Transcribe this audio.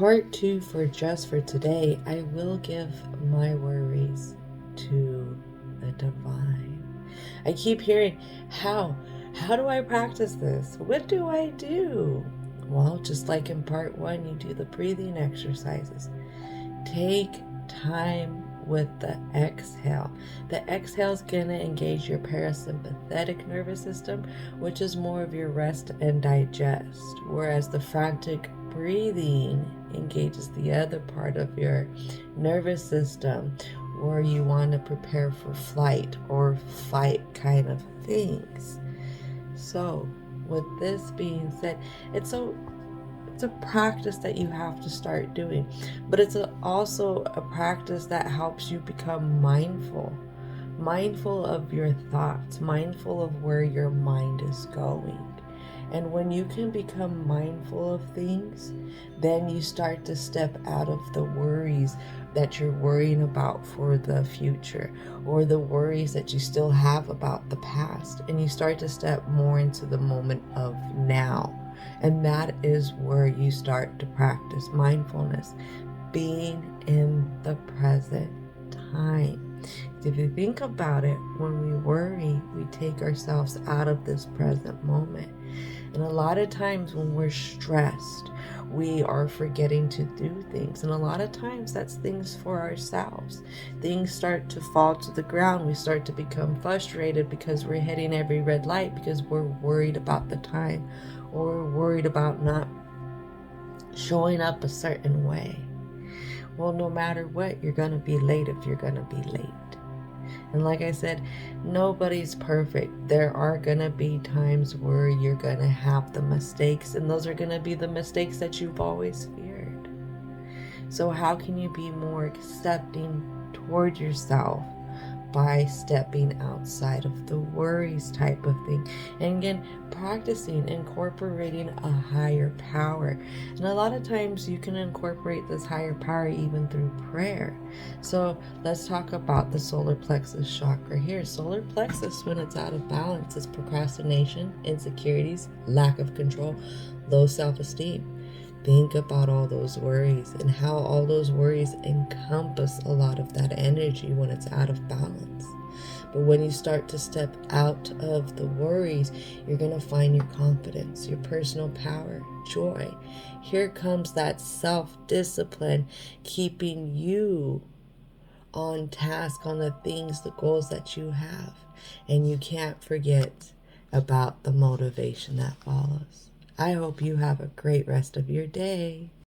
Part 2 for just for today, I will give my worries to the divine. I keep hearing, how do I practice this? What do I do? Well, just like in part 1, you do the breathing exercises. Take time with the exhale. The exhale is going to engage your parasympathetic nervous system, which is more of your rest and digest, whereas the frantic breathing engages the other part of your nervous system where you want to prepare for flight or fight kind of things. So with this being said, it's a practice that you have to start doing, but it's also a practice that helps you become mindful of your thoughts, mindful of where your mind is going. And when you can become mindful of things, then you start to step out of the worries that you're worrying about for the future, or the worries that you still have about the past, and you start to step more into the moment of now. And that is where you start to practice mindfulness, being in the present time. If you think about it, when we worry, we take ourselves out of this present moment. And a lot of times when we're stressed, we are forgetting to do things. And a lot of times that's things for ourselves. Things start to fall to the ground. We start to become frustrated because we're hitting every red light because we're worried about the time, or we're worried about not showing up a certain way. Well, no matter what, you're going to be late if you're going to be late. And like I said, nobody's perfect. There are going to be times where you're going to have the mistakes, and those are going to be the mistakes that you've always feared. So how can you be more accepting toward yourself? By stepping outside of the worries type of thing. And again, practicing incorporating a higher power. And a lot of times you can incorporate this higher power even through prayer. So let's talk about the solar plexus chakra here. Solar plexus, when it's out of balance, is procrastination, insecurities, lack of control, low self-esteem. Think about all those worries and how all those worries encompass a lot of that energy when it's out of balance. But when you start to step out of the worries, you're going to find your confidence, your personal power, joy. Here comes that self-discipline, keeping you on task on the things, the goals that you have. And you can't forget about the motivation that follows. I hope you have a great rest of your day.